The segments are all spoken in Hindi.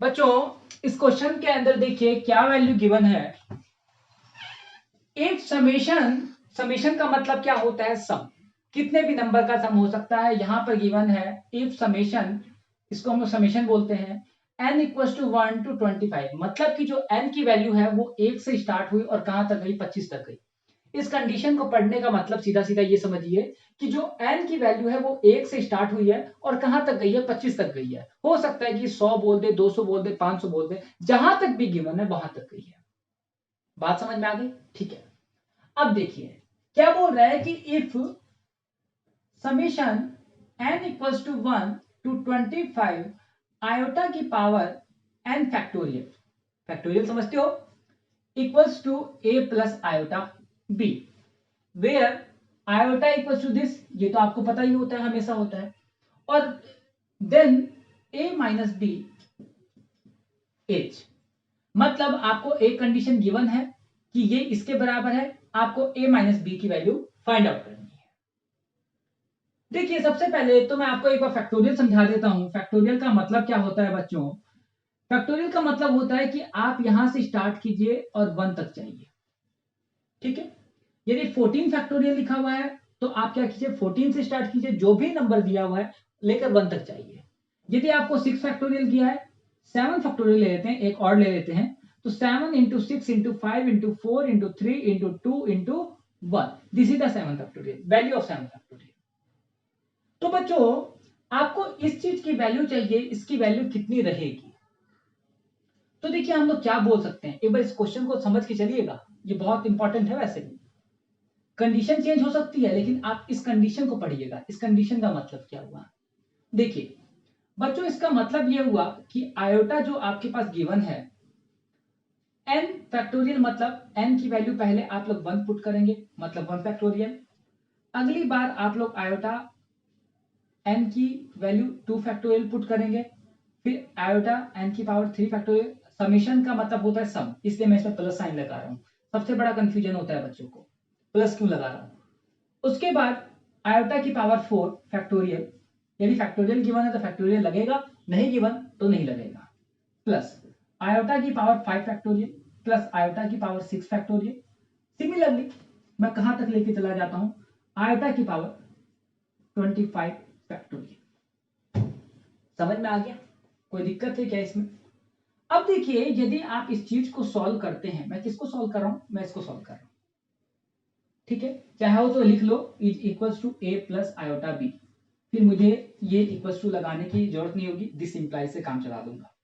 बच्चों इस क्वेश्चन के अंदर देखिए क्या वैल्यू गिवन है। इफ समेशन का मतलब क्या होता है, सम। कितने भी नंबर का सम हो सकता है। यहां पर गिवन है इफ समेशन, इसको हम लोग समेशन बोलते हैं, n इक्वल टू 1 to 25, मतलब कि जो n की वैल्यू है वो 1 से स्टार्ट हुई और कहां तक गई, 25 तक गई। इस कंडीशन को पढ़ने का मतलब सीधा सीधा ये समझिए कि जो n की वैल्यू है वो 1 से स्टार्ट हुई है और कहां तक गई है, 25 तक गई है। हो सकता है कि 100 बोल दे, 200 बोल दे, 500 बोल दे, जहां तक भी गिवन है वहां तक गई है। बात समझ में आ गई? ठीक है। अब देखिए क्या बोल रहा है कि if summation n equals to 1 to 25 iota की पावर n फैक्टोरियल, फैक्टोरियल समझते हो, equals to a plus iota b, where iota equals to this, ये तो आपको पता ही होता है, हमेशा होता है, और then a minus b h। मतलब आपको एक कंडीशन गिवन है कि ये इसके बराबर है, आपको a माइनस बी की वैल्यू फाइंड आउट करनी है। देखिए सबसे पहले तो मैं आपको एक बार फैक्टोरियल समझा देता हूं। फैक्टोरियल का मतलब क्या होता है बच्चों? फैक्टोरियल का मतलब होता है कि आप यहां से स्टार्ट कीजिए और 1 तक जाइए। ठीक है। यदि 14 फैक्टोरियल लिखा हुआ है तो आप क्या कीजिए, 14 से स्टार्ट कीजिए, जो भी नंबर दिया हुआ है लेकर 1 तक जाइए। यदि आपको 6 फैक्टोरियल किया है, 7 फैक्टोरियल ले लेते हैं, एक और ले लेते हैं, तो 7 into 6 into 5 into 4 into 3 into 2 into 1, this is the 7 factorial, value of 7 factorial. तो बच्चों आपको इस चीज की वैल्यू चाहिए, इसकी वैल्यू कितनी रहेगी। तो देखिए हम लोग क्या बोल सकते हैं, एक बार इस क्वेश्चन को समझ के चलिएगा, ये बहुत इंपॉर्टेंट है। वैसे भी कंडीशन चेंज हो सकती है लेकिन आप इस कंडीशन को पढ़िएगा। इस कंडीशन का मतलब क्या हुआ, देखिए बच्चों इसका मतलब यह हुआ कि आयोटा जो आपके पास गिवन है n फैक्टोरियल, मतलब n की वैल्यू पहले आप लोग 1 पुट करेंगे, मतलब 1 फैक्टोरियल। अगली बार आप लोग आयोटा n की वैल्यू 2 फैक्टोरियल पुट करेंगे, फिर आयोटा n की पावर 3 फैक्टोरियल। समेशन का मतलब होता है सम, इसलिए मैं इसमें प्लस साइन लगा रहा हूं। सबसे बड़ा कंफ्यूजन होता है बच्चों को, प्लस क्यों लगा रहा हूं। उसके बाद आयोटा की पावर 4 फैक्टोरियल, यदि फैक्टोरियल गिवन है तो फैक्टोरियल लगेगा, नहीं गिवन तो नहीं लगेगा, प्लस आयोटा की पावर 5 फैक्टोरियल प्लस आयोटा की पावर 6 फैक्टोरियल। सिमिलरली मैं कहां तक लेके चला जाता हूं, आयोटा की पावर 25 फैक्टोरियल। समझ में आ गया? कोई दिक्कत है क्या इसमें? अब देखिए यदि आप इस चीज को सॉल्व करते हैं, मैं किसको सॉल्व कर रहा हूं, मैं इसको सॉल्व कर रहा हूं। ठीक है, चाहे हो तो लिख लो is equals to a plus iota b, फिर मुझे ये इक्वल्स टू लगाने की जरूरत नहीं होगी, दिस इंप्लाइज से काम चला दूंगा।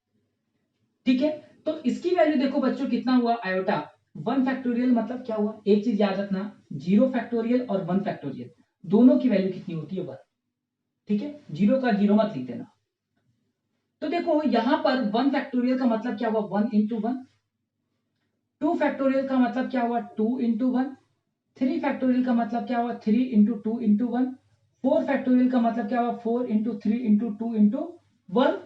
ठीक है, तो इसकी वैल्यू देखो बच्चों कितना हुआ, आयोटा 1 फैक्टोरियल, मतलब क्या हुआ, एक चीज याद रखना, 0 फैक्टोरियल और 1 फैक्टोरियल दोनों की वैल्यू कितनी होती है, 1। ठीक है, 0 का 0 मत लिख देना। तो देखो यहां पर 1 फैक्टोरियल का मतलब क्या हुआ, 1 इंटू 1। 2 फैक्टोरियल का मतलब क्या हुआ, 2 इंटू 1। 3 फैक्टोरियल का मतलब क्या हुआ, 3 इंटू 2 इंटू 1। 4 फैक्टोरियल का मतलब क्या हुआ, 4 इंटू 3 इंटू 2 इंटू 1।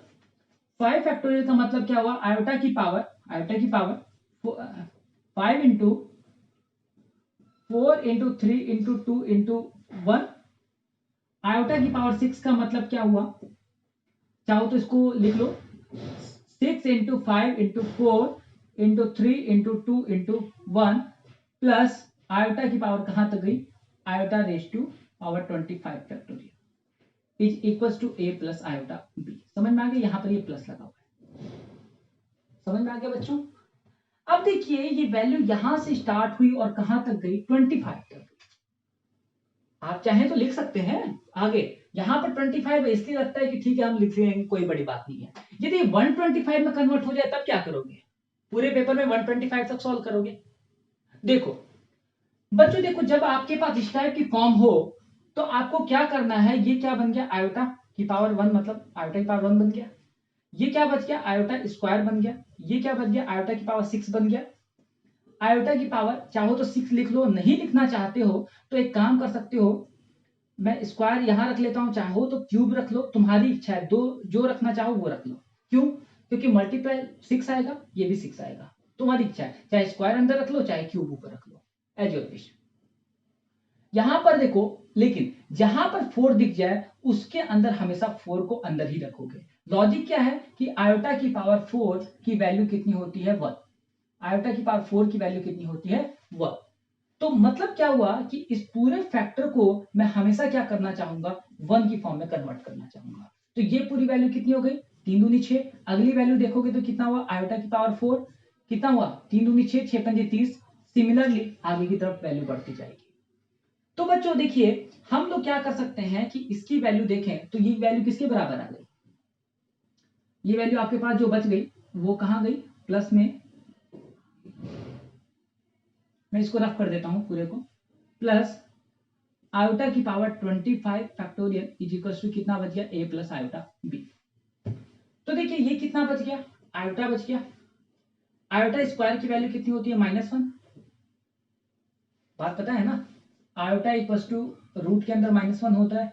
5 फैक्टोरियल का मतलब क्या हुआ, आयोटा की पावर, आयोटा की power 5 into 4 into 3 into 2 into 1। Iota की पावर 6 का मतलब क्या हुआ, चाहो तो इसको लिख लो, 6 into 5 into 4 into 3 into 2 into 1 plus iota की पावर कहां तक गई, iota raise to power 25 factorial is equals to a plus iota b। समझ में आ गया, यहां पर ये प्लस लगा हुआ है। समझ में आ गया बच्चों? अब देखिए ये वैल्यू यहां से स्टार्ट हुई और कहां तक गई, 25 तक। आप चाहें तो लिख सकते हैं आगे, यहां पर 25 है इसलिए लगता है कि ठीक है हम लिख लेंगे, कोई बड़ी बात नहीं है। यदि 125 में कन्वर्ट हो जाए तब क्या करोगे, पूरे पेपर में 125 तक सॉल्व करोगे। देखो बच्चों, देखो जब आपके पास इस टाइप की फॉर्म हो तो आपको क्या करना है, ये क्या बन गया, आयोटा की पावर 1, मतलब आयोटा की पावर 1 बन गया। ये क्या बच गया, आयोटा स्क्वायर बन गया। ये क्या बच गया, आयोटा की पावर 6 बन गया। आयोटा की पावर चाहो तो 6 लिख लो, नहीं लिखना चाहते हो तो एक काम कर सकते हो, मैं स्क्वायर यहां रख लेता हूं, चाहो तो क्यूब रख लो, तुम्हारी इच्छा है, दो जो रखना चाहो वो रख लो। क्यों? क्योंकि मल्टीप्लाई 6 आएगा, ये भी 6 आएगा, तुम्हारी इच्छा है, चाहे स्क्वायर अंदर रख लो चाहे क्यूब ऊपर रख लो, एज योर विश। यहां पर देखो, लेकिन जहां पर 4 दिख जाए उसके अंदर हमेशा 4 को अंदर ही रखोगे, लॉजिक क्या है कि आयोटा की पावर 4 की वैल्यू कितनी होती है 1। आयोटा की पावर 4 की वैल्यू कितनी होती है 1। तो मतलब क्या हुआ कि इस पूरे फैक्टर को मैं हमेशा क्या करना चाहूंगा 1 की फॉर्म में कन्वर्ट करना चाहूंगा। तो ये पूरी वैल्यू कितनी हो गई 3 दूनी 6। अगली वैल्यू देखोगे तो कितना हुआ आयोटा की पावर 4 कितना हुआ 3 दूनी 6 6 पंजे 30। सिमिलरली आगे की तरफ वैल्यू बढ़ती जाएगी। तो बच्चों देखिए हम लोग क्या कर सकते हैं कि इसकी वैल्यू देखें तो ये वैल्यू किसके बराबर आ गई। ये वैल्यू आपके पास जो बच गई वो कहां गई प्लस में। मैं इसको रफ कर देता हूं पूरे को। प्लस आयोटा की power 25 factorial is equal to कितना बच गया a प्लस आयोटा b। तो देखिए ये कितना बच गया आयोटा बच गया। आयोटा स्क्वायर की वैल्यू कितनी होती है -1। बात पता है ना। आयोटा इक्वल टू रूट के अंदर -1 होता है।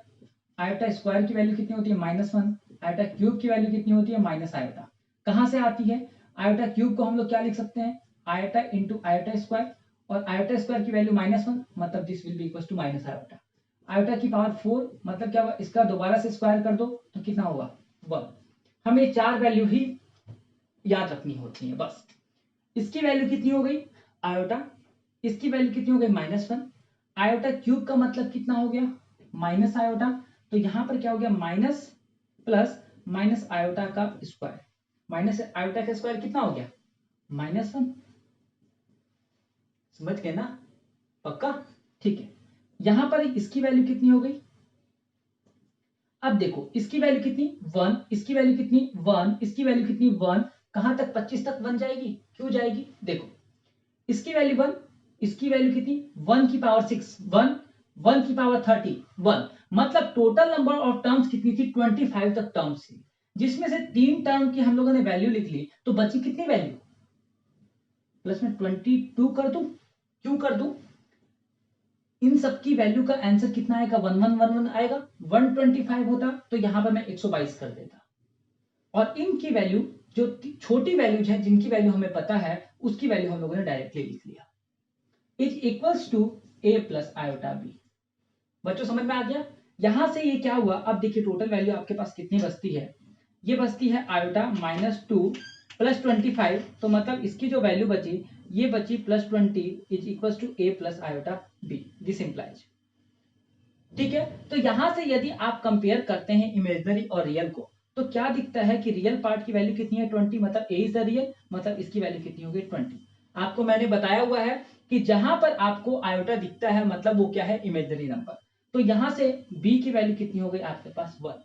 आयोटा स्क्वायर की वैल्यू कितनी होती है -1। आयोटा क्यूब की वैल्यू कितनी होती है माइनस आयोटा। कहां से आती है आयोटा क्यूब को हम लोग क्या लिख सकते हैं आयोटा इंटू आयोटा स्क्वायर। और आयोटा स्क्वायर की वैल्यू -1 मतलब this will be equal to minus iota. Iota की पावर 4 मतलब क्या होगा इसका दोबारा से स्क्वायर कर दो तो कितना होगा 1। हमें 4 वैल्यू ही याद रखनी होती है बस। इसकी वैल्यू कितनी हो गई आयोटा। इसकी वैल्यू कितनी हो गई -1। आयोटा क्यूब का मतलब कितना हो गया माइनस आयोटा। तो यहां पर क्या हो गया माइनस प्लस माइनस आयोटा का स्क्वायर। माइनस आयोटा का स्क्वायर कितना हो गया -1। समझ गए ना पक्का। ठीक है यहां पर इसकी वैल्यू कितनी हो गई। अब देखो इसकी वैल्यू कितनी 1 इसकी वैल्यू कितनी 1 इसकी वैल्यू कितनी 1। कहां तक 25 तक बन जाएगी क्यों जाएगी देखो इसकी वैल्यू 1 इसकी वैल्यू कितनी 1 की पावर 6 1 1 की पावर 31 मतलब टोटल नंबर ऑफ टर्म्स कितनी थी 25 तक टर्म्स थी। जिसमें से 3 टर्म की हम लोगों ने वैल्यू लिख ली तो बची कितनी वैल्यू प्लस में 22 कर दूं। क्यों कर दूं इन सब की वैल्यू का आंसर कितना आएगा 1111 आएगा। 125 होता तो यहां पर मैं 122 कर देता। और इनकी वैल्यू जो छोटी वैल्यूज है जिनकी वैल्यू हमें पता है उसकी वैल्यू हम लोगों ने डायरेक्टली लिख लिया is equals to a plus iota b। बच्चों समझ में आ गया। यहां से ये क्या हुआ अब देखिए टोटल वैल्यू आपके पास कितनी बचती है। ये बचती है आयोटा -2 प्लस 25 तो मतलब इसकी जो वैल्यू बची ये बची +20 is equals to a plus iota b। This implies ठीक है। तो यहां से यदि आप कंपेयर करते हैं इमेजिनरी और रियल को तो क्या दिखता है कि रियल पार्ट की वैल्यू कितनी है 20 मतलब a इज द रियल मतलब इसकी वैल्यू कितनी होगी 20। आपको मैंने बताया हुआ है कि जहां पर आपको आयोटा दिखता है मतलब वो क्या है इमेजिनरी नंबर। तो यहां से b की वैल्यू कितनी हो गई आपके पास 1।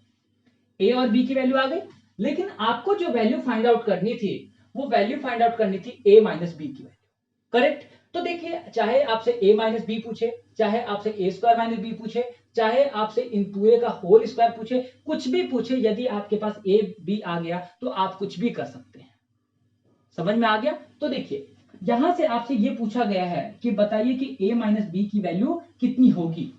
a और b की वैल्यू आ गई। लेकिन आपको जो वैल्यू फाइंड आउट करनी थी वो वैल्यू फाइंड आउट करनी थी a माइनस बी की वैल्यू करेक्ट। तो देखिए चाहे आपसे a माइनस बी पूछे चाहे आपसे a स्क्वायर माइनस बी पूछे चाहे आपसे इन पूरे का होल स्क्वायर पूछे कुछ भी पूछे यदि आपके पास a b आ गया तो आप कुछ भी कर सकते हैं। समझ में आ गया। तो देखिए यहां से आपसे ये पूछा गया है कि बताइए कि a माइनस बी की वैल्यू कितनी होगी।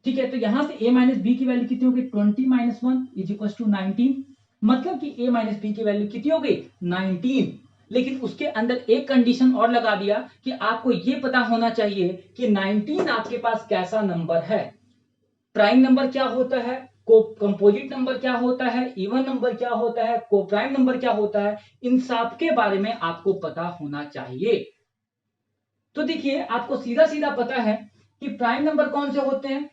ठीक है तो यहां से a माइनस बी की वैल्यू कितनी होगी 20 माइनस 1 इज इक्वल टू 19 मतलब कि a माइनस बी की वैल्यू कितनी हो गई 19। लेकिन उसके अंदर एक कंडीशन और लगा दिया कि आपको यह पता होना चाहिए कि 19 आपके पास कैसा नंबर है। प्राइम नंबर क्या होता है को कंपोजिट नंबर क्या होता है इवन नंबर क्या होता है को प्राइम नंबर क्या होता है इन सब के बारे में आपको पता होना चाहिए। तो देखिए आपको सीधा सीधा पता है कि प्राइम नंबर कौन से होते हैं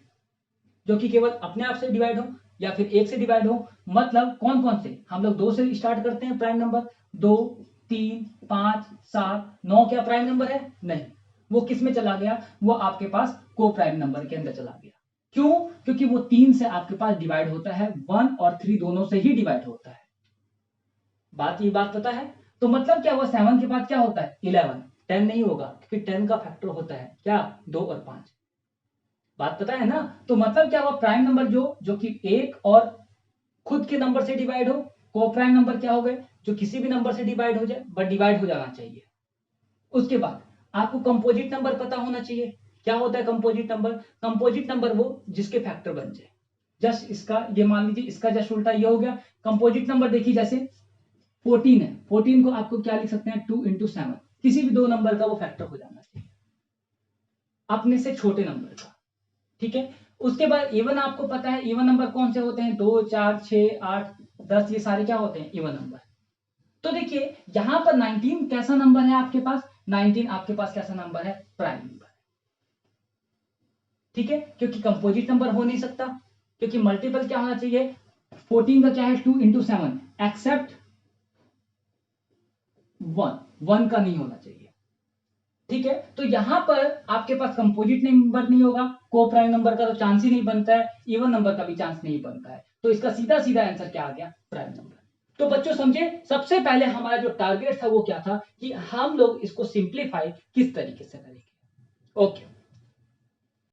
जो कि केवल अपने आप से डिवाइड हो या फिर एक से डिवाइड हो। मतलब कौन कौन से हम लोग 2 से स्टार्ट करते हैं प्राइम नंबर 2 3 5 7 9 क्या प्राइम नंबर है नहीं वो किस में चला गया वो आपके पास को प्राइम नंबर के अंदर चला गया। क्यों क्योंकि वो 3 से आपके पास डिवाइड होता है 1 और 3 दोनों से ही डिवाइड होता है। ये बात पता है। तो मतलब क्या हुआ 7 के बाद क्या होता है 11 10 नहीं होगा क्योंकि 10 का फैक्टर होता है क्या 2 और 5। बात पता है ना। तो मतलब क्या हुआ प्राइम नंबर जो कि एक और खुद के नंबर से डिवाइड हो को प्राइम नंबर क्या हो गए जो किसी भी नंबर से डिवाइड हो जाए बट डिवाइड हो जाना चाहिए। उसके बाद आपको कंपोजिट नंबर पता होना चाहिए। क्या होता है कंपोजिट नंबर। कंपोजिट नंबर वो जिसके फैक्टर बन जाए। जस्ट इसका ये मान लीजिए इसका जस्ट उल्टा ये हो गया। कंपोजिट नंबर देखिए जैसे 14 है 14 को आपको क्या लिख सकते हैं 2 इंटू 7 किसी भी 2 नंबर का वो फैक्टर हो जाना चाहिए अपने से छोटे नंबर का। ठीक है उसके बाद इवन आपको पता है इवन नंबर कौन से होते हैं, 2 4 6 8 10, ये सारे क्या होते हैं, इवन नंबर। तो देखिए यहां पर 19 कैसा नंबर है आपके पास, 19 आपके पास कैसा नंबर है, प्राइम नंबर। ठीक है, क्योंकि कंपोजिट नंबर हो नहीं सकता, क्योंकि मल्टीपल क्या होना चाहिए, 14 का क्या है 2 × 7, एक्सेप्ट 1 का नहीं होना चाहिए। ठीक है, तो यहां पर आपके पास कंपोजिट नंबर नहीं होगा, को प्राइम नंबर का तो चांस ही नहीं बनता है, इवन नंबर का भी चांस नहीं बनता है, तो इसका सीधा सीधा आंसर क्या आ गया, प्राइम नंबर। तो बच्चों समझे, सबसे पहले हमारा जो टारगेट था वो क्या था कि हम लोग इसको सिंप्लीफाई किस तरीके से करेंगे। ओके